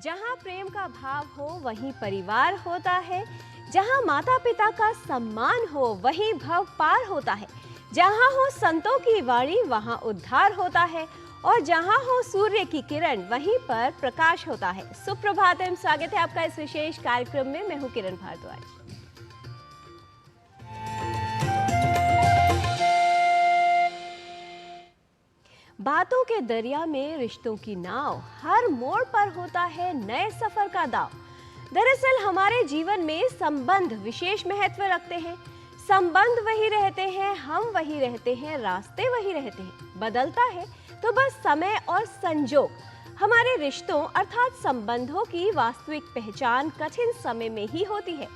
जहाँ प्रेम का भाव हो वहीं परिवार होता है, जहाँ माता पिता का सम्मान हो वहीं भव पार होता है, जहाँ हो संतों की वाणी वहाँ उद्धार होता है और जहाँ हो सूर्य की किरण वहीं पर प्रकाश होता है। सुप्रभात एवं स्वागत है आपका इस विशेष कार्यक्रम में। मैं हूँ किरण भारद्वाज। बातों के दरिया में रिश्तों की नाव, हर मोड़ पर होता है नए सफर का दाव। दरअसल हमारे जीवन में संबंध विशेष महत्व रखते हैं। संबंध वही रहते हैं, हम वही रहते हैं, रास्ते वही रहते हैं। बदलता है तो बस समय और संजोग। हमारे रिश्तों अर्थात संबंधों की वास्तविक पहचान कठिन समय में ही होती है।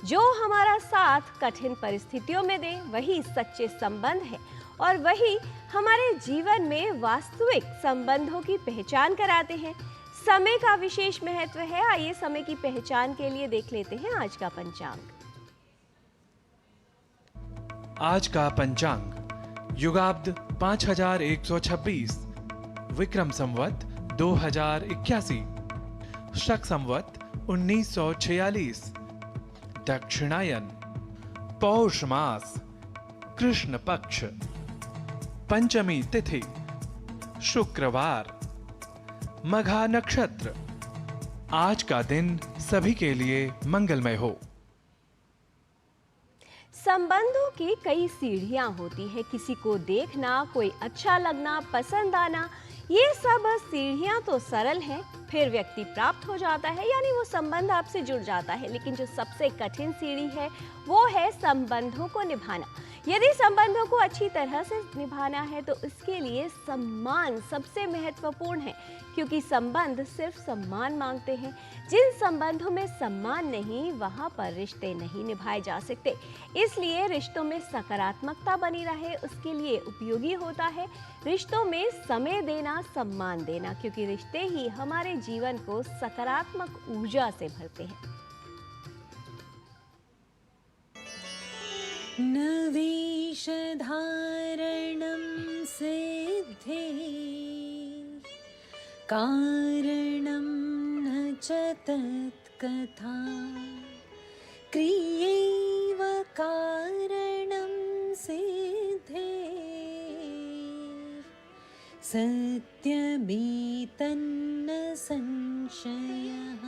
जो हमारा साथ कठिन परिस्थितियों में दे वही सच्चे संबंध है और वही हमारे जीवन में वास्तविक संबंधों की पहचान कराते हैं। समय का विशेष महत्व है। आइए समय की पहचान के लिए देख लेते हैं आज का पंचांग। आज का पंचांग युगाब्द 5126, विक्रम संवत 2081, शक संवत 1946, दक्षिणायन, पौष मास, कृष्ण पक्ष, पंचमी तिथि, शुक्रवार, मघा नक्षत्र। आज का दिन सभी के लिए मंगलमय हो। संबंधों की कई सीढ़ियां होती है। किसी को देखना, कोई अच्छा लगना, पसंद आना, ये सब सीढ़ियां तो सरल हैं। फिर व्यक्ति प्राप्त हो जाता है, यानी वो संबंध आपसे जुड़ जाता है। लेकिन जो सबसे कठिन सीढ़ी है वो है संबंधों को निभाना। यदि संबंधों को अच्छी तरह से निभाना है तो इसके लिए सम्मान सबसे महत्वपूर्ण है, क्योंकि संबंध सिर्फ सम्मान मांगते हैं। जिन संबंधों में सम्मान नहीं, वहां पर रिश्ते नहीं निभाए जा सकते। इसलिए रिश्तों में सकारात्मकता बनी रहे, उसके लिए उपयोगी होता है रिश्तों में समय देना, सम्मान देना, क्योंकि रिश्ते ही हमारे जीवन को सकारात्मक ऊर्जा से भरते हैं। नवेशधारणं सिद्धे कारणं न च तत्कथा क्रियैव कारणं सिद्धे सत्यमेतन्न संशयः।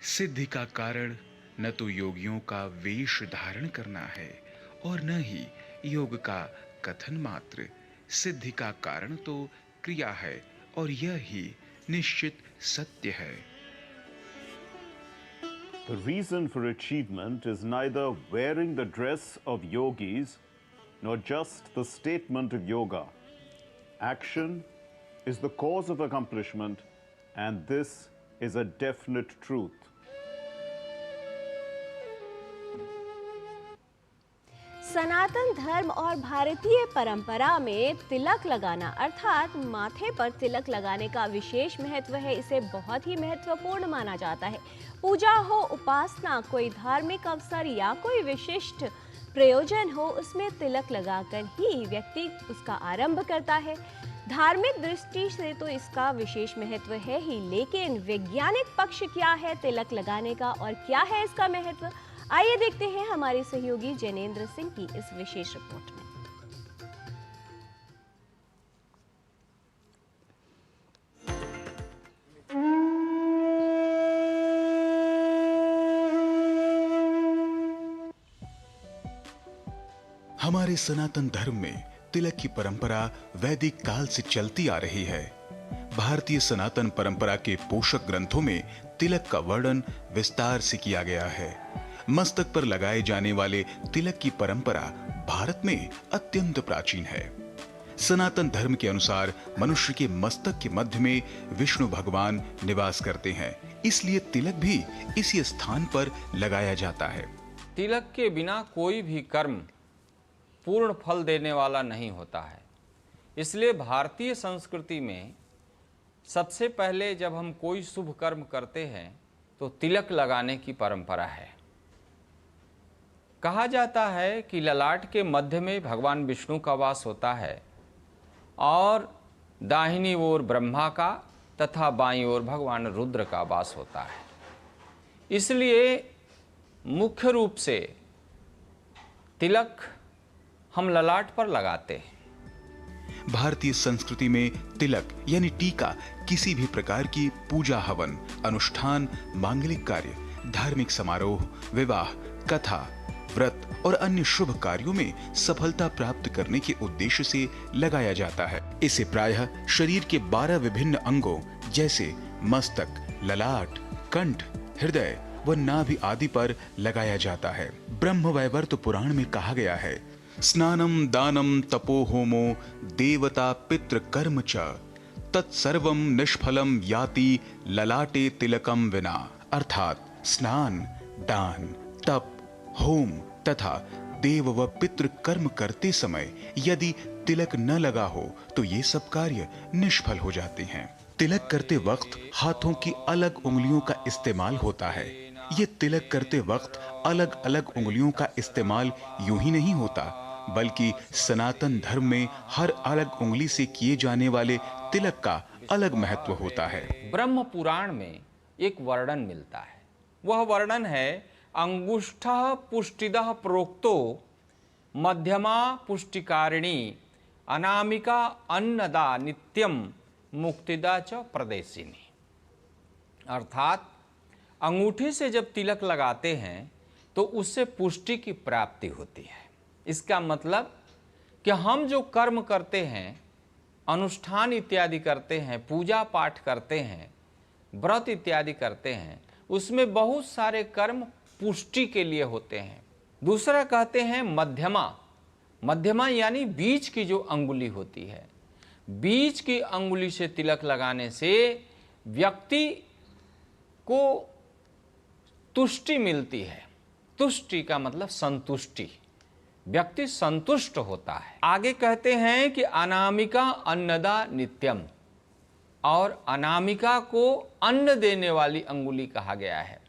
सिद्धि का कारण न तो योगियों का वेश धारण करना है और न ही योग का कथन मात्र। सिद्धि का कारण तो क्रिया है और यह ही निश्चित सत्य है। The reason for achievement is neither wearing the dress of yogis nor just the statement of yoga. Action is the cause of accomplishment, and this is a definite truth. सनातन धर्म और भारतीय परंपरा में तिलक लगाना अर्थात माथे पर तिलक लगाने का विशेष महत्व है। इसे बहुत ही महत्वपूर्ण माना जाता है। पूजा हो, उपासना, कोई धार्मिक अवसर या कोई विशिष्ट प्रयोजन हो, उसमें तिलक लगाकर ही व्यक्ति उसका आरंभ करता है। धार्मिक दृष्टि से तो इसका विशेष महत्व है ही, लेकिन वैज्ञानिक पक्ष क्या है तिलक लगाने का और क्या है इसका महत्व, आइए देखते हैं हमारे सहयोगी जैनेन्द्र सिंह की इस विशेष रिपोर्ट में। हमारे सनातन धर्म में तिलक की परंपरा वैदिक काल से चलती आ रही है। भारतीय सनातन परंपरा के पोषक ग्रंथों में तिलक का वर्णन विस्तार से किया गया है। मस्तक पर लगाए जाने वाले तिलक की परंपरा भारत में अत्यंत प्राचीन है। सनातन धर्म के अनुसार मनुष्य के मस्तक के मध्य में विष्णु भगवान निवास करते हैं, इसलिए तिलक भी इसी स्थान पर लगाया जाता है। तिलक के बिना कोई भी कर्म पूर्ण फल देने वाला नहीं होता है। इसलिए भारतीय संस्कृति में सबसे पहले जब हम कोई शुभ कर्म करते हैं तो तिलक लगाने की परंपरा है। कहा जाता है कि ललाट के मध्य में भगवान विष्णु का वास होता है और दाहिनी ओर ब्रह्मा का तथा बाईं ओर भगवान रुद्र का वास होता है। इसलिए मुख्य रूप से तिलक हम ललाट पर लगाते हैं। भारतीय संस्कृति में तिलक यानी टीका किसी भी प्रकार की पूजा, हवन, अनुष्ठान, मांगलिक कार्य, धार्मिक समारोह, विवाह, कथा, व्रत और अन्य शुभ कार्यों में सफलता प्राप्त करने के उद्देश्य से लगाया जाता है। इसे प्रायः शरीर के 12 विभिन्न अंगों जैसे मस्तक, ललाट, कंठ, हृदय व नाभि आदि पर लगाया जाता है। ब्रह्मवैवर्त पुराण में कहा गया है, स्नानम दानम तपो होमो देवता पितृ कर्म च तत्सर्वम निष्फलम याति ललाटे तिलकम विना। अर्थात स्नान, दान, तप, होम तथा देव व पितृ कर्म करते समय यदि तिलक न लगा हो तो ये सब कार्य निष्फल हो जाते हैं। तिलक करते वक्त हाथों की अलग उंगलियों का इस्तेमाल होता है। ये तिलक करते वक्त अलग अलग उंगलियों का इस्तेमाल यूं ही नहीं होता, बल्कि सनातन धर्म में हर अलग उंगली से किए जाने वाले तिलक का अलग महत्व होता है। ब्रह्म पुराण में एक वर्णन मिलता है। वह वर्णन है, अंगुष्ठः पुष्टिदः प्रोक्तो मध्यमा पुष्टिकारिणी अनामिका अन्नदा नित्यम मुक्तिदा च प्रदेशिनी। अर्थात अंगूठी से जब तिलक लगाते हैं तो उससे पुष्टि की प्राप्ति होती है। इसका मतलब कि हम जो कर्म करते हैं, अनुष्ठान इत्यादि करते हैं, पूजा पाठ करते हैं, व्रत इत्यादि करते हैं, उसमें बहुत सारे कर्म पुष्टि के लिए होते हैं। दूसरा कहते हैं मध्यमा। मध्यमा यानी बीच की जो अंगुली होती है, बीच की अंगुली से तिलक लगाने से व्यक्ति को तुष्टि मिलती है। तुष्टि का मतलब संतुष्टि, व्यक्ति संतुष्ट होता है। आगे कहते हैं कि अनामिका अन्नदा नित्यम, और अनामिका को अन्न देने वाली अंगुली कहा गया है,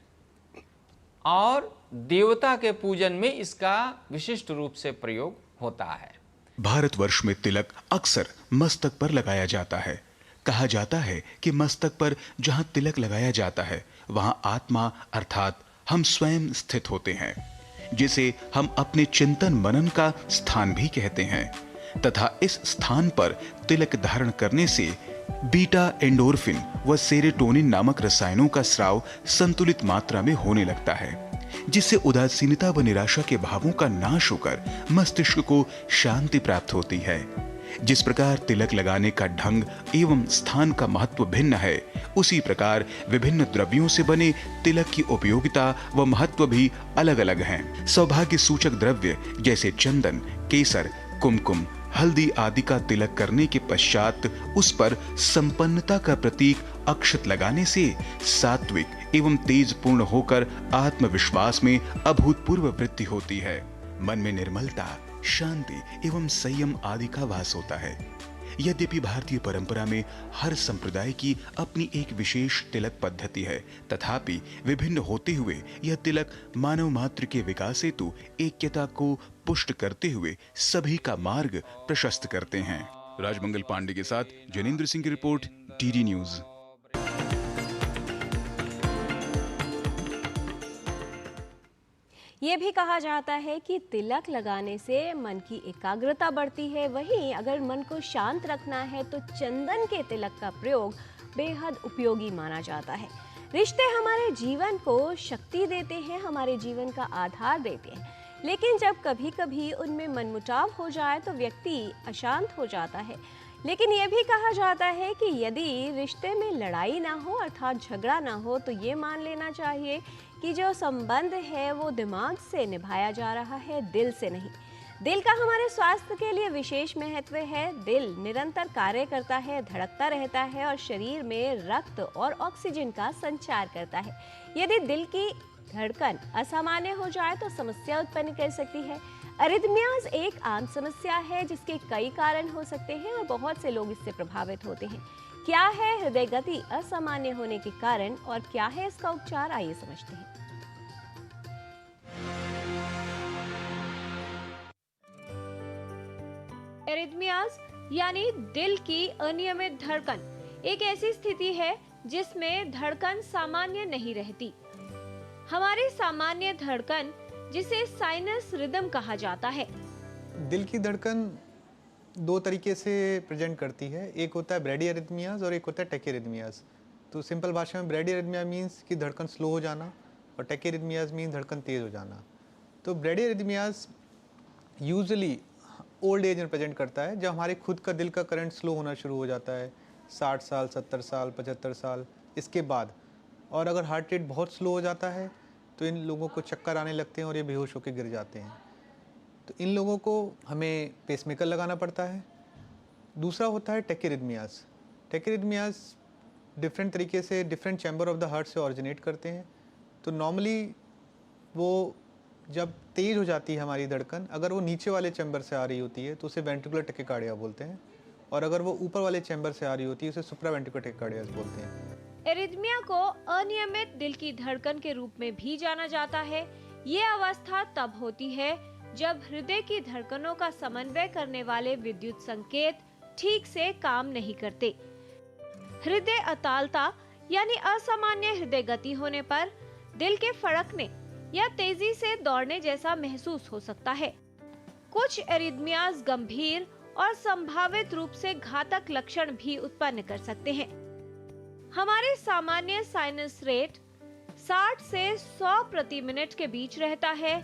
और देवता के पूजन में इसका विशिष्ट रूप से प्रयोग होता है। भारतवर्ष में तिलक अक्सर मस्तक पर लगाया जाता है। कहा जाता है कि मस्तक पर जहां तिलक लगाया जाता है वहां आत्मा अर्थात हम स्वयं स्थित होते हैं, जिसे हम अपने चिंतन मनन का स्थान भी कहते हैं। तथा इस स्थान पर तिलक धारण करने से बीटा एंडोर्फिन व सेरोटोनिन नामक रसायनों का स्राव संतुलित मात्रा में होने लगता है, जिससे उदासीनता व निराशा के भावों का नाश होकर मस्तिष्क को शांति प्राप्त होती है। जिस प्रकार तिलक लगाने का ढंग एवं स्थान का महत्व भिन्न है, उसी प्रकार विभिन्न द्रव्यों से बने तिलक की उपयोगिता व महत्व भी अलग अलग हैं। सौभाग्य सूचक द्रव्य जैसे चंदन, केसर, कुमकुम, हल्दी आदि का तिलक करने के पश्चात उस पर संपन्नता का प्रतीक अक्षत लगाने से सात्विक एवं तेज पूर्ण होकर आत्मविश्वास में अभूतपूर्व वृद्धि होती है। मन में निर्मलता, शांति एवं संयम आदि का वास होता है। यद्यपि भारतीय परंपरा में हर संप्रदाय की अपनी एक विशेष तिलक पद्धति है, तथापि विभिन्न होते हुए यह तिलक मानव मात्र के विकास हेतु ऐक्यता को पुष्ट करते हुए सभी का मार्ग प्रशस्त करते हैं। राजमंगल पांडे के साथ जनेंद्र सिंह की रिपोर्ट, डीडी न्यूज। ये भी कहा जाता है कि तिलक लगाने से मन की एकाग्रता बढ़ती है। वहीं अगर मन को शांत रखना है तो चंदन के तिलक का प्रयोग बेहद उपयोगी माना जाता है। रिश्ते हमारे जीवन को शक्ति देते हैं, हमारे जीवन का आधार देते हैं, लेकिन जब कभी कभी उनमें मनमुटाव हो जाए तो व्यक्ति अशांत हो जाता है। लेकिन यह भी कहा जाता है कि यदि रिश्ते में लड़ाई ना हो अर्थात झगड़ा ना हो तो ये मान लेना चाहिए कि जो संबंध है वो दिमाग से निभाया जा रहा है, दिल से नहीं। दिल का हमारे स्वास्थ्य के लिए विशेष महत्व है। दिल निरंतर कार्य करता है, धड़कता रहता है और शरीर में रक्त और ऑक्सीजन का संचार करता है। यदि दिल की धड़कन असामान्य हो जाए तो समस्या उत्पन्न कर सकती है। अरिथमियाज एक आम समस्या है जिसके कई कारण हो सकते हैं और बहुत से लोग इससे प्रभावित होते हैं। क्या है हृदय गति असामान्य होने के कारण और क्या है इसका उपचार, आइए समझते हैं। एरिथमियाज यानी दिल की अनियमित धड़कन एक ऐसी स्थिति है जिसमें धड़कन सामान्य नहीं रहती। हमारी सामान्य धड़कन, जिसे साइनस रिदम कहा जाता है। दिल की धड़कन दो तरीके से प्रेजेंट करती है, एक होता है ब्रेडियरिथमियाज और एक होता है टेकीरिथमियाज। तो सिंपल भाषा में ब्रेडियरिथमिया मीन्स कि धड़कन स्लो हो जाना और टेकीरिथमियाज मीन्स धड़कन तेज़ हो जाना। तो ब्रेडियरिथमियाज यूजुअली ओल्ड एज में प्रेजेंट करता है, जब हमारे खुद का दिल का करंट स्लो होना शुरू हो जाता है 60 साल, 70 साल, 75 साल इसके बाद। और अगर हार्ट रेट बहुत स्लो हो जाता है तो इन लोगों को चक्कर आने लगते हैं और ये बेहोश होकर गिर जाते हैं। तो इन लोगों को हमें पेसमेकर लगाना पड़ता है। दूसरा होता है टेकीरिथमियाज। टेकीरिथमियाज डिफरेंट तरीके से different chamber of the heart से ऑरिजिनेट करते हैं। तो नॉर्मली वो जब तेज़ हो जाती है हमारी धड़कन, अगर वो नीचे वाले चैम्बर से आ रही होती है तो उसे वेंट्रिकुलर टैकीकार्डिया बोलते हैं, और अगर वो ऊपर वाले चैम्बर से आ रही होती है उसे सुप्रावेंट्रिकुलर टैकीकार्डिया बोलते हैं। एरिथमिया को अनियमित दिल की धड़कन के रूप में भी जाना जाता है। ये अवस्था तब होती है जब हृदय की धड़कनों का समन्वय करने वाले विद्युत संकेत ठीक से काम नहीं करते। हृदय अतालता यानी असामान्य हृदय गति होने पर दिल के फड़कने या तेजी से दौड़ने जैसा महसूस हो सकता है। कुछ एरिथमियाज गंभीर और संभावित रूप से घातक लक्षण भी उत्पन्न कर सकते हैं। हमारे सामान्य साइनस रेट 60 से 100 प्रति मिनट के बीच रहता है।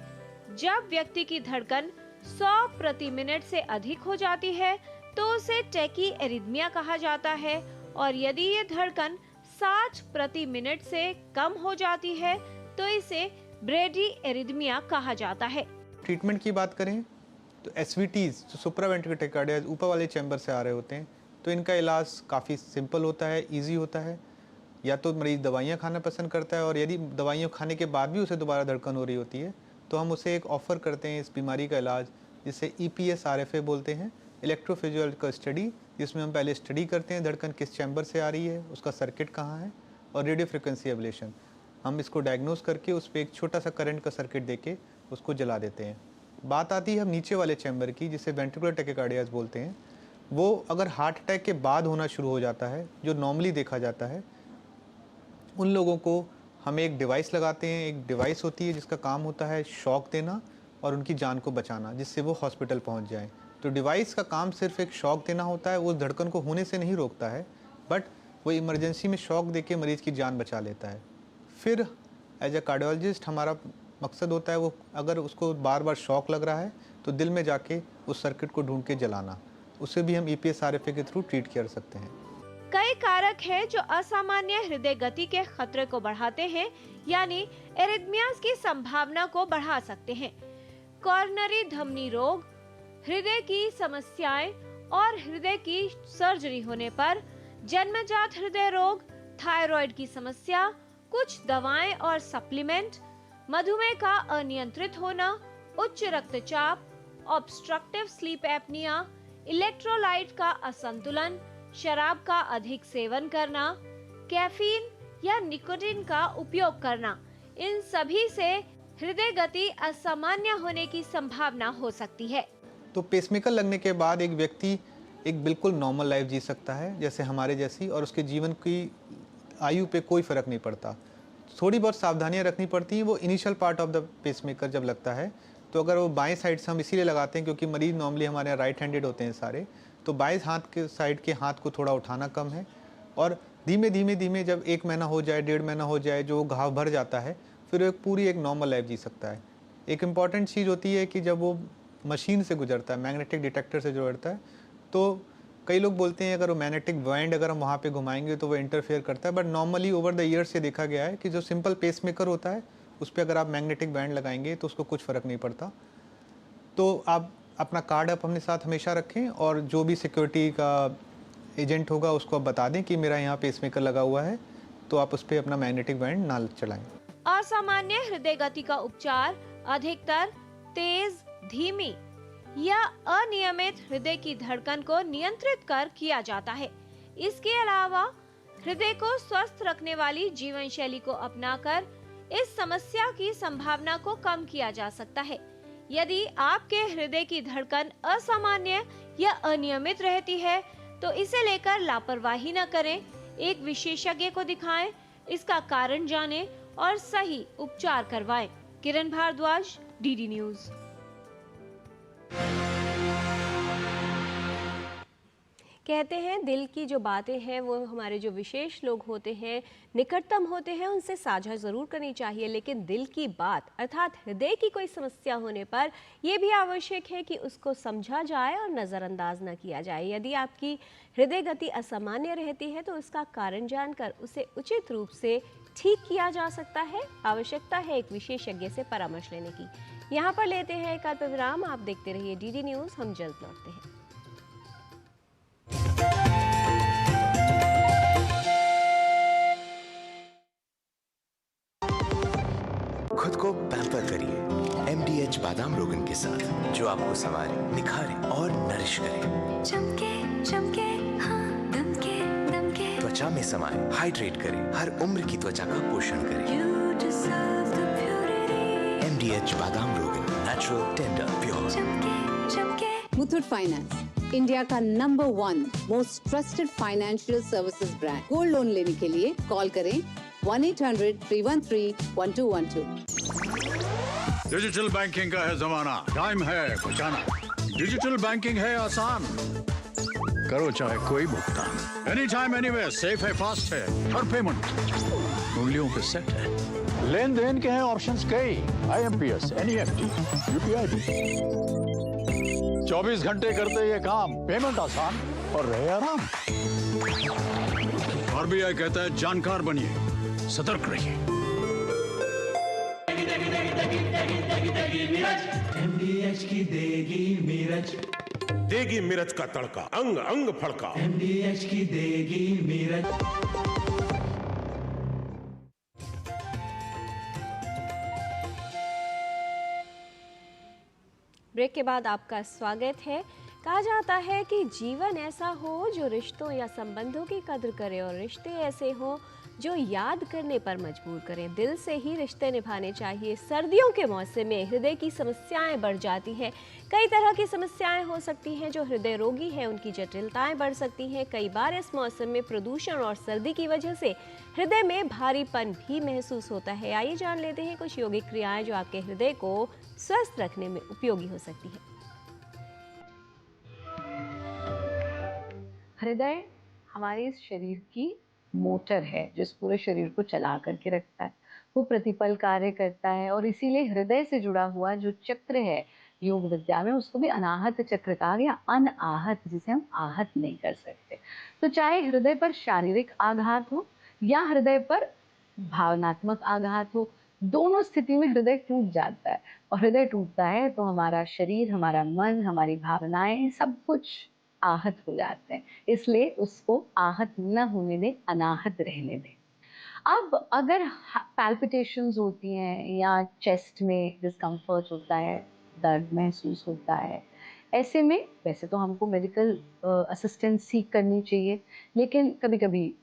जब व्यक्ति की धड़कन 100 प्रति मिनट से अधिक हो जाती है तो उसे टैकी एरिथमिया कहा जाता है, और यदि ये धड़कन 60 प्रति मिनट से कम हो जाती है तो इसे ब्रेडी एरिथमिया कहा जाता है। ट्रीटमेंट की बात करें तो एसवीटीज जो सुप्रावेंट्रिकुलर टैकीकार्डिया ऊपर वाले चैम्बर से आ रहे होते हैं, तो इनका इलाज काफ़ी सिंपल होता है, इजी होता है। या तो मरीज़ दवाइयाँ खाना पसंद करता है, और यदि दवाइयाँ खाने के बाद भी उसे दोबारा धड़कन हो रही होती है तो हम उसे एक ऑफ़र करते हैं इस बीमारी का इलाज, जिसे EPS RFA बोलते हैं, इलेक्ट्रोफिजियोलॉजिकल स्टडी, जिसमें हम पहले स्टडी करते हैं धड़कन किस चैम्बर से आ रही है, उसका सर्किट कहाँ है, और रेडियो फ्रिक्वेंसी एब्लेशन। हम इसको डायग्नोज करके उस पर एक छोटा सा करंट का सर्किट देके उसको जला देते हैं। बात आती है हम नीचे वाले चैम्बर की, जिसे वेंट्रिकुलर टैकीकार्डियाज बोलते हैं। वो अगर हार्ट अटैक के बाद होना शुरू हो जाता है, जो नॉर्मली देखा जाता है, उन लोगों को हम एक डिवाइस लगाते हैं। एक डिवाइस होती है जिसका काम होता है शॉक देना और उनकी जान को बचाना, जिससे वो हॉस्पिटल पहुंच जाएं। तो डिवाइस का काम सिर्फ एक शॉक देना होता है, वो धड़कन को होने से नहीं रोकता है, बट वो इमरजेंसी में शॉक देके मरीज़ की जान बचा लेता है। फिर एज ए कार्डियोलॉजिस्ट हमारा मकसद होता है वो अगर उसको बार बार शॉक लग रहा है तो दिल में जाके उस सर्किट को ढूंढ के जलाना, उसे भी हम EPS RFA के थ्रू ट्रीट कर सकते हैं। कई कारक हैं जो असामान्य हृदय गति के खतरे को बढ़ाते हैं, यानी एरिथमियाज की संभावना को बढ़ा सकते हैं। कॉर्नरी धमनी रोग, हृदय की समस्याएं और हृदय की सर्जरी होने पर, जन्मजात हृदय रोग, थायराइड की समस्या, कुछ दवाएं और सप्लीमेंट, मधुमेह का अनियंत्रित होना, उच्च रक्तचाप, ऑब्स्ट्रक्टिव स्लीप एपनिया, इलेक्ट्रोलाइट का असंतुलन, शराब का अधिक सेवन करना, कैफीन या निकोटीन का उपयोग करना, इन सभी से हृदय गति असामान्य होने की संभावना हो सकती है। तो पेसमेकर लगने के बाद एक व्यक्ति एक बिल्कुल नॉर्मल लाइफ जी सकता है जैसे हमारे जैसी, और उसके जीवन की आयु पे कोई फ़र्क नहीं पड़ता। थोड़ी बहुत सावधानियां रखनी पड़ती हैं वो initial part of the pacemaker जब लगता है। तो अगर वो बाएं साइड से हम इसीलिए लगाते हैं क्योंकि मरीज़ नॉर्मली हमारे यहाँ राइट हैंडेड होते हैं सारे, तो बाएं हाथ के साइड के हाथ को थोड़ा उठाना कम है, और धीमे धीमे जब 1 महीना हो जाए, 1.5 महीना हो जाए, जो घाव भर जाता है, फिर वो पूरी एक नॉर्मल लाइफ जी सकता है। एक इम्पॉर्टेंट चीज़ होती है कि जब वो मशीन से गुजरता है, मैग्नेटिक डिटेक्टर से गुजरता है, तो कई लोग बोलते हैं अगर वो मैग्नेटिक बैंड अगर हम वहाँ पे घुमाएंगे तो वो इंटरफेयर करता है, but normally over the years से देखा गया है कि जो सिंपल पेसमेकर होता है उस पर अगर आप मैग्नेटिक बैंड लगाएंगे तो उसको कुछ फ़र्क नहीं पड़ता। तो आप अपना कार्ड आप अपने साथ हमेशा रखें, और जो भी सिक्योरिटी का एजेंट होगा उसको आप बता दें कि मेरा यहाँ पेसमेकर लगा हुआ है, तो आप उस पर अपना मैग्नेटिक बैंड ना चलाएं। असामान्य हृदय गति का उपचार अधिकतर तेज, धीमी या अनियमित हृदय की धड़कन को नियंत्रित कर किया जाता है। इसके अलावा हृदय को स्वस्थ रखने वाली जीवन शैली को अपनाकर इस समस्या की संभावना को कम किया जा सकता है। यदि आपके हृदय की धड़कन असामान्य या अनियमित रहती है तो इसे लेकर लापरवाही न करें, एक विशेषज्ञ को दिखाएं, इसका कारण जानें और सही उपचार करवाएं। किरण भारद्वाज, डीडी न्यूज। कहते हैं दिल की जो बातें हैं वो हमारे जो विशेष लोग होते हैं, निकटतम होते हैं, उनसे साझा ज़रूर करनी चाहिए, लेकिन दिल की बात अर्थात हृदय की कोई समस्या होने पर यह भी आवश्यक है कि उसको समझा जाए और नज़रअंदाज न किया जाए। यदि आपकी हृदय गति असामान्य रहती है तो उसका कारण जानकर उसे उचित रूप से ठीक किया जा सकता है। आवश्यकता है एक विशेषज्ञ से परामर्श लेने की। यहाँ पर लेते हैं एक अल्प विराम। आप देखते रहिए डीडी न्यूज़, हम जल्द लौटते हैं। खुद को पैम्पर करिए MDH बादाम रोगन के साथ, जो आपको संवारे, निखारे और नरिश करे। चमके चमके हाँ, दमके दमके, त्वचा में समाए, हाइड्रेट करे, हर उम्र की त्वचा का पोषण करे। You deserve the purity. MDH बादाम रोगन, नेचुरल, टेंडर, प्योर। चमके चमके। मुथूट फाइनेंस, इंडिया का number 1 most trusted financial services brand. Gold loan लेने के लिए कॉल करें 1-800-313-1212। डिजिटल बैंकिंग का है जमाना, टाइम है बचाना। डिजिटल बैंकिंग है आसान, करो चाहे कोई भुगतान, एनी टाइम एनीवेयर, सेफ है, फास्ट है, हर पेमेंट उंगलियों पे सेट है। लेन देन के हैं ऑप्शंस कई, IMPS, NEFT, UPI भी। 24 घंटे करते ये काम, पेमेंट आसान और रहे आराम। RBI कहता है जानकार बनिए, सतर्क रहिए। MDH की देगी मिर्च, देगी मिर्च का तड़का, अंग अंग फड़का। MDH की देगी मिर्च। ब्रेक के बाद आपका स्वागत है। कहा जाता है कि जीवन ऐसा हो जो रिश्तों या संबंधों की कद्र करे और रिश्ते ऐसे हों जो याद करने पर मजबूर करें। दिल से ही रिश्ते निभाने चाहिए। सर्दियों के मौसम में हृदय की समस्याएं बढ़ जाती हैं। कई तरह की समस्याएं हो सकती हैं। जो हृदय रोगी हैं उनकी जटिलताएं बढ़ सकती हैं। कई बार इस मौसम में प्रदूषण और सर्दी की वजह से हृदय में भारीपन भी महसूस होता है। आइए जान लेते हैं कुछ योगिक क्रियाएं जो आपके हृदय को स्वस्थ रखने में उपयोगी हो सकती है। हृदय हमारे इस शरीर की मोटर है, जिस पूरे शरीर को चला करके रखता है। वो प्रतिपल कार्य करता है और इसीलिए हृदय से जुड़ा हुआ जो चक्र है योग विद्या में, उसको भी अनाहत चक्र कहा गया। अनआहत, जिसे हम आहत नहीं कर सकते। तो चाहे हृदय पर शारीरिक आघात हो या हृदय पर भावनात्मक आघात हो, दोनों स्थिति में हृदय टूट जाता है। और हृदय टूटता है तो हमारा शरीर, हमारा मन, हमारी भावनाएं, सब कुछ आहत हो जाते हैं। इसलिए उसको आहत न होने दें, अनाहत रहने दें। अब अगर पैल्पिटेशंस होती हैं या चेस्ट में डिस्कम्फर्ट होता है, दर्द महसूस होता है, ऐसे में वैसे तो हमको मेडिकल असिस्टेंस सीख करनी चाहिए, लेकिन कभी कभी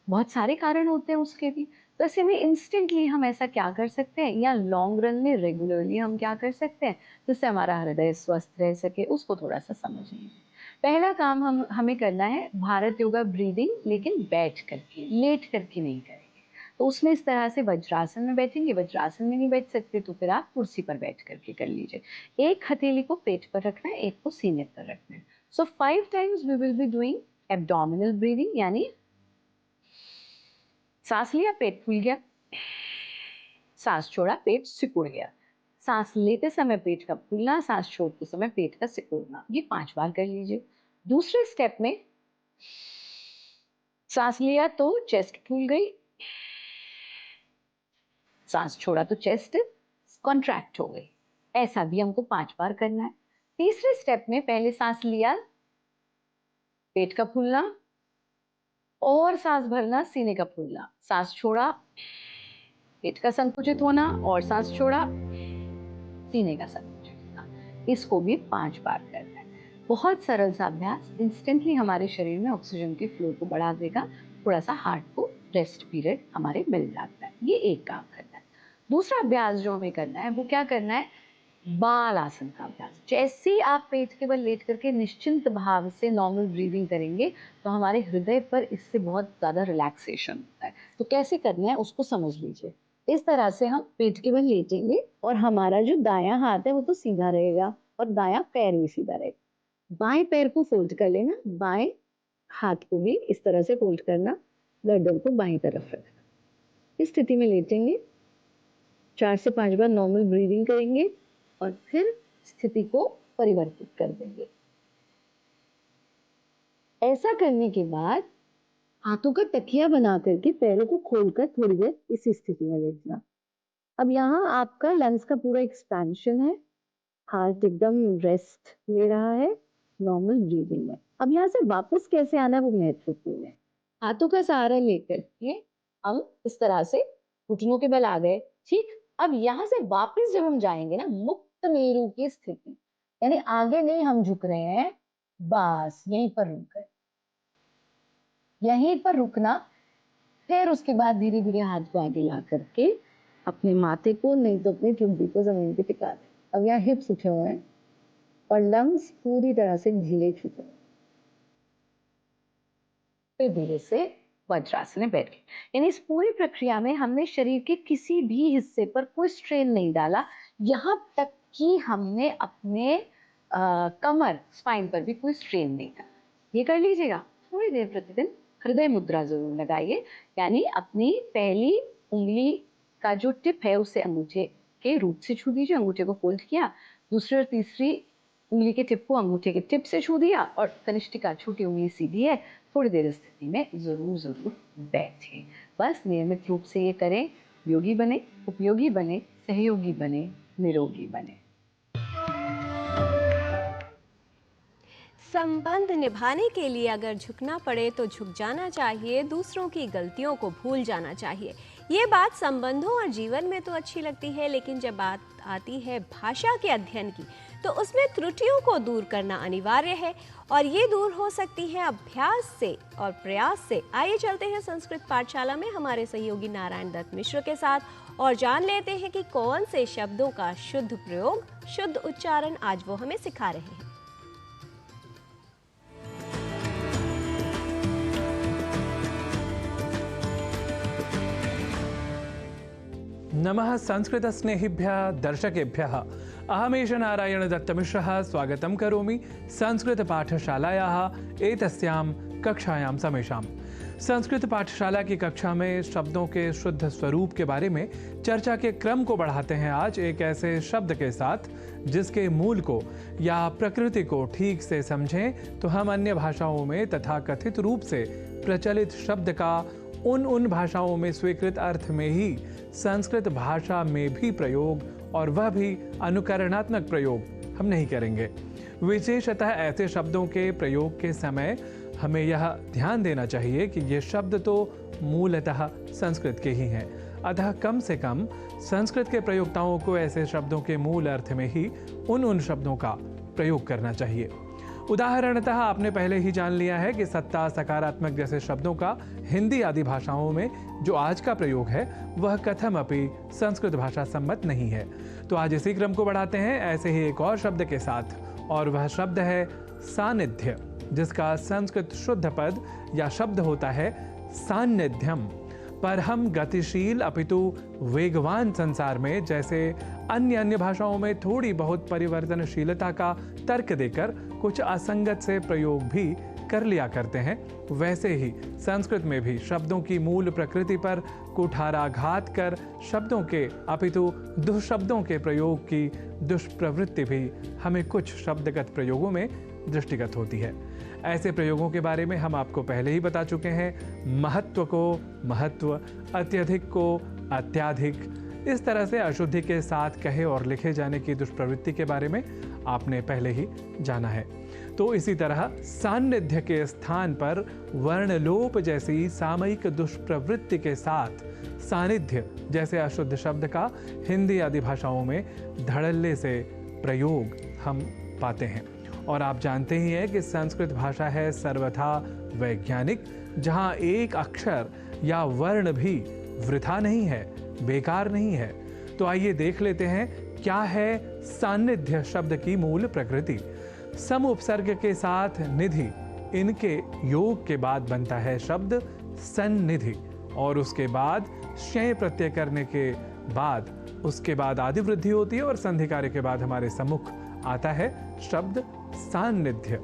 बहुत सारे कारण होते हैं उसके भी। तो ऐसे में इंस्टेंटली हम ऐसा क्या कर सकते हैं या लॉन्ग रन में रेगुलरली हम क्या कर सकते हैं जिससे हमारा हृदय स्वस्थ रह सके, उसको थोड़ा सा समझिए। पहला काम हमें करना है भारत योगा ब्रीदिंग, लेकिन बैठ करके, लेट करके नहीं करेंगे। तो उसमें इस तरह से वज्रासन में बैठेंगे। वज्रासन में नहीं बैठ सकते तो फिर आप कुर्सी पर बैठ करके कर लीजिए। एक हथेली को पेट पर रखना है, एक को सीने पर रखना है। So 5 times we will be doing abdominal breathing, यानी सांस लिया पेट फूल गया, सांस छोड़ा पेट सिकुड़ गया। सांस लेते समय पेट का फूलना, सांस छोड़ते समय पेट का सिकुड़ना। ये 5 बार कर लीजिए। दूसरे स्टेप में सांस लिया तो चेस्ट फूल गई, सांस छोड़ा तो चेस्ट कॉन्ट्रैक्ट हो गई। ऐसा भी हमको 5 बार करना है। तीसरे स्टेप में पहले सांस लिया, पेट का फूलना और सांस भरना, सीने का फूलना, सांस छोड़ा, पेट का संकुचित होना और सांस छोड़ा, सीने का संकुचित होना। इसको भी 5 बार करना है। बहुत सरल सा अभ्यास, इंस्टेंटली हमारे शरीर में ऑक्सीजन के फ्लो को बढ़ा देगा। थोड़ा सा हार्ट को रेस्ट पीरियड हमारे मिल जाता है। ये एक काम करना है। दूसरा अभ्यास जो हमें करना है वो क्या करना है, बालासन का अभ्यास। जैसे ही आप पेट के बल लेट करके निश्चिंत भाव से नॉर्मल ब्रीदिंग करेंगे तो हमारे हृदय पर इससे बहुत ज़्यादा रिलैक्सेशन होता है। तो कैसे करना है उसको समझ लीजिए। इस तरह से हम पेट के बल लेटेंगे और हमारा जो दायां हाथ है वो तो सीधा रहेगा और दायां पैर भी सीधा रहेगा। बाएं पैर को फोल्ड कर लेना, बाएं हाथ को भी इस तरह से फोल्ड करना, गर्दन को बाईं तरफ रखना। इस स्थिति में लेटेंगे, 4 से 5 बार नॉर्मल ब्रीदिंग करेंगे और फिर स्थिति को परिवर्तित कर देंगे। ऐसा करने के बाद हाथों का तकिया बना करके पैरों को खोलकर थोड़ी देर इसी स्थिति में लेटना। अब यहाँ आपका लंग्स का पूरा एक्सपेंशन है, हार्ट एकदम रेस्ट ले रहा है नॉर्मल ब्रीदिंग में। अब यहाँ से वापस कैसे आना है वो महत्वपूर्ण है। हाथों का सहारा लेकर के हम इस तरह से घुटनों के बल आ गए, ठीक। अब यहाँ से वापस जब हम जाएंगे ना, मुक्त मेरु की स्थिति, यानी आगे नहीं हम झुक रहे हैं, बस यहीं पर रुक गए, यहीं पर रुकना। फिर उसके बाद धीरे धीरे हाथ को आगे ला करके अपने माथे को नहीं तो अपनी चुंडी को जमीन पे टिका दें। अब यहाँ हिप्स उठे हुए हैं और लंग्स पूरी तरह से ढीले छुपे। फिर धीरे से वज्रासन में बैठ गए। यानी इस पूरी प्रक्रिया में हमने शरीर के किसी भी हिस्से पर कोई स्ट्रेन नहीं डाला, यहाँ तक कि हमने अपने कमर स्पाइन पर भी कोई स्ट्रेन नहीं डाला। ये कर लीजिएगा। थोड़ी देर प्रतिदिन हृदय मुद्रा जरूर लगाइए, यानी अपनी पहली उंगली का जो टिप है उसे अंगूठे के रूट से छू दीजिए, अंगूठे को फोल्ड किया, दूसरी और तीसरी उंगली के टिप को अंगूठे के टिप से छू दिया और कनिष्ठिका छोटी उंगली सीधी है। थोड़ी देर स्थिति में जरूर बैठे। बस नियमित रूप से ये करें। योगी बने, उपयोगी बने, सहयोगी बने, निरोगी बने। संबंध निभाने के लिए अगर झुकना पड़े तो झुक जाना चाहिए, दूसरों की गलतियों को भूल जाना चाहिए। ये बात संबंधों और जीवन में तो अच्छी लगती है, लेकिन जब बात आती है भाषा के अध्ययन की तो उसमें त्रुटियों को दूर करना अनिवार्य है, और ये दूर हो सकती है अभ्यास से और प्रयास से। आइए चलते हैं संस्कृत पाठशाला में हमारे सहयोगी नारायण दत्त मिश्र के साथ और जान लेते हैं कि कौन से शब्दों का शुद्ध प्रयोग, शुद्ध उच्चारण आज वो हमें सिखा रहे हैं। नमः संस्कृत स्नेहिभ्यः दर्शकेभ्यः अहमेष नारायण दत्तमिश्रः स्वागतं करोमि संस्कृत पाठशालायाः एतस्यां कक्षायां समेषां। संस्कृत पाठशाला की कक्षा में शब्दों के शुद्ध स्वरूप के बारे में चर्चा के क्रम को बढ़ाते हैं आज एक ऐसे शब्द के साथ जिसके मूल को या प्रकृति को ठीक से समझें तो हम अन्य भाषाओं में तथा कथित रूप से प्रचलित शब्द का उन भाषाओं में स्वीकृत अर्थ में ही संस्कृत भाषा में भी प्रयोग, और वह भी अनुकरणात्मक प्रयोग हम नहीं करेंगे। विशेषतः ऐसे शब्दों के प्रयोग के समय हमें यह ध्यान देना चाहिए कि ये शब्द तो मूलतः संस्कृत के ही हैं, अतः कम से कम संस्कृत के प्रयोक्ताओं को ऐसे शब्दों के मूल अर्थ में ही उन शब्दों का प्रयोग करना चाहिए। उदाहरणतः आपने पहले ही जान लिया है कि सत्ता, सकारात्मक जैसे शब्दों का हिंदी आदि भाषाओं में जो आज का प्रयोग है वह कथम अपि संस्कृत भाषा सम्मत नहीं है। तो आज इसी क्रम को बढ़ाते हैं ऐसे ही एक और शब्द के साथ, और वह शब्द है सानिध्य, जिसका संस्कृत शुद्ध पद या शब्द होता है सान्निध्यम। पर हम गतिशील अपितु वेगवान संसार में जैसे अन्य भाषाओं में थोड़ी बहुत परिवर्तनशीलता का तर्क देकर कुछ असंगत से प्रयोग भी कर लिया करते हैं, वैसे ही संस्कृत में भी शब्दों की मूल प्रकृति पर कुठाराघात कर शब्दों के अपितु दुष्शब्दों के प्रयोग की दुष्प्रवृत्ति भी हमें कुछ शब्दगत प्रयोगों में दृष्टिगत होती है। ऐसे प्रयोगों के बारे में हम आपको पहले ही बता चुके हैं। महत्व को महत्व, अत्यधिक को अत्याधिक, इस तरह से अशुद्धि के साथ कहे और लिखे जाने की दुष्प्रवृत्ति के बारे में आपने पहले ही जाना है। तो इसी तरह सान्निध्य के स्थान पर वर्णलोप जैसी सामयिक दुष्प्रवृत्ति के साथ सानिध्य जैसे अशुद्ध शब्द का हिंदी आदि भाषाओं में धड़ल्ले से प्रयोग हम पाते हैं। और आप जानते ही हैं कि संस्कृत भाषा है सर्वथा वैज्ञानिक, जहाँ एक अक्षर या वर्ण भी वृथा नहीं है, बेकार नहीं है। तो आइए देख लेते हैं क्या है सान्निध्य शब्द की मूल प्रकृति। सम उपसर्ग के साथ निधि, इनके योग के बाद बनता है शब्द सन्निधि, और उसके बाद शय प्रत्यय करने के बाद उसके बाद आदि वृद्धि होती है और संधि कार्य के बाद हमारे सम्मुख आता है शब्द सान्निध्य,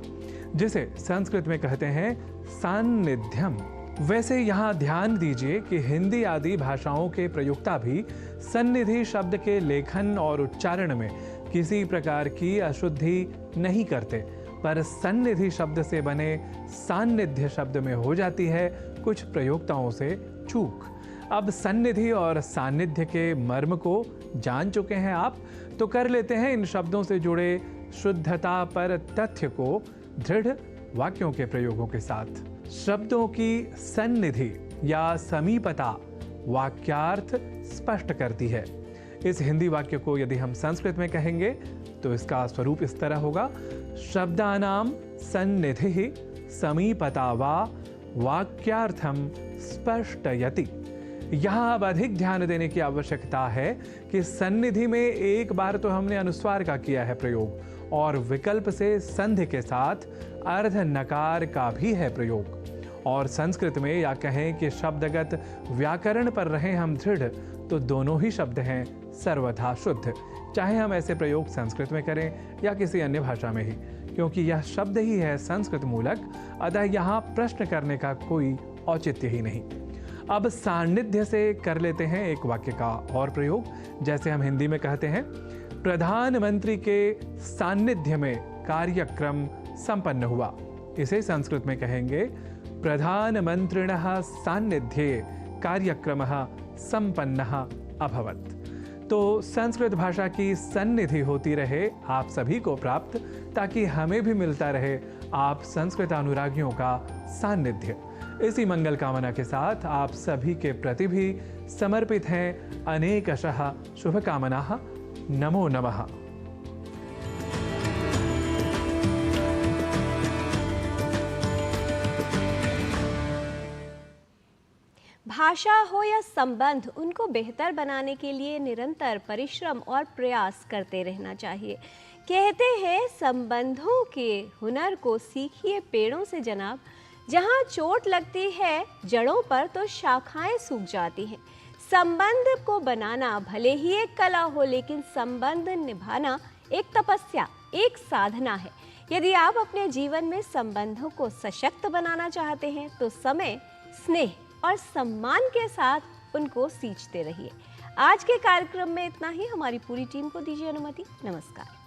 जिसे संस्कृत में कहते हैं सान्निध्यम। वैसे यहाँ ध्यान दीजिए कि हिंदी आदि भाषाओं के प्रयोक्ता भी सन्निधि शब्द के लेखन और उच्चारण में किसी प्रकार की अशुद्धि नहीं करते, पर सन्निधि शब्द से बने सान्निध्य शब्द में हो जाती है कुछ प्रयोक्ताओं से चूक। अब सन्निधि और सान्निध्य के मर्म को जान चुके हैं आप, तो कर लेते हैं इन शब्दों से जुड़े शुद्धता पर तथ्य को दृढ़ वाक्यों के प्रयोगों के साथ। शब्दों की सन्निधि या समीपता वाक्यार्थ स्पष्ट करती है। इस हिंदी वाक्य को यदि हम संस्कृत में कहेंगे तो इसका स्वरूप इस तरह होगा, शब्दानाम सन्निधि समीपता वा वाक्यार्थम स्पष्टयति। यहाँ अब अधिक ध्यान देने की आवश्यकता है कि सन्निधि में एक बार तो हमने अनुस्वार का किया है प्रयोग और विकल्प से संधि के साथ अर्ध नकार का भी है प्रयोग, और संस्कृत में या कहें कि शब्दगत व्याकरण पर रहे हम दृढ़ तो दोनों ही शब्द हैं सर्वथा शुद्ध, चाहे हम ऐसे प्रयोग संस्कृत में करें या किसी अन्य भाषा में ही, क्योंकि यह शब्द ही है संस्कृत मूलक। अतः यहाँ प्रश्न करने का कोई औचित्य ही नहीं। अब सान्निध्य से कर लेते हैं एक वाक्य का और प्रयोग, जैसे हम हिंदी में कहते हैं, प्रधानमंत्री के सान्निध्य में कार्यक्रम संपन्न हुआ। इसे संस्कृत में कहेंगे, प्रधानमंत्रिणः सान्निध्ये कार्यक्रमः संपन्नः अभवत्। तो संस्कृत भाषा की सन्निधि होती रहे आप सभी को प्राप्त, ताकि हमें भी मिलता रहे आप संस्कृत अनुरागियों का सान्निध्य। इसी मंगल कामना के साथ आप सभी के प्रति भी समर्पित हैं अनेकशः शुभकामनाः। नमो नमः। भाषा हो या संबंध, उनको बेहतर बनाने के लिए निरंतर परिश्रम और प्रयास करते रहना चाहिए। कहते हैं संबंधों के हुनर को सीखिए पेड़ों से जनाब, जहाँ चोट लगती है जड़ों पर तो शाखाएं सूख जाती हैं। संबंध को बनाना भले ही एक कला हो, लेकिन संबंध निभाना एक तपस्या, एक साधना है। यदि आप अपने जीवन में संबंधों को सशक्त बनाना चाहते हैं तो समय, स्नेह और सम्मान के साथ उनको सींचते रहिए। आज के कार्यक्रम में इतना ही। हमारी पूरी टीम को दीजिए अनुमति। नमस्कार।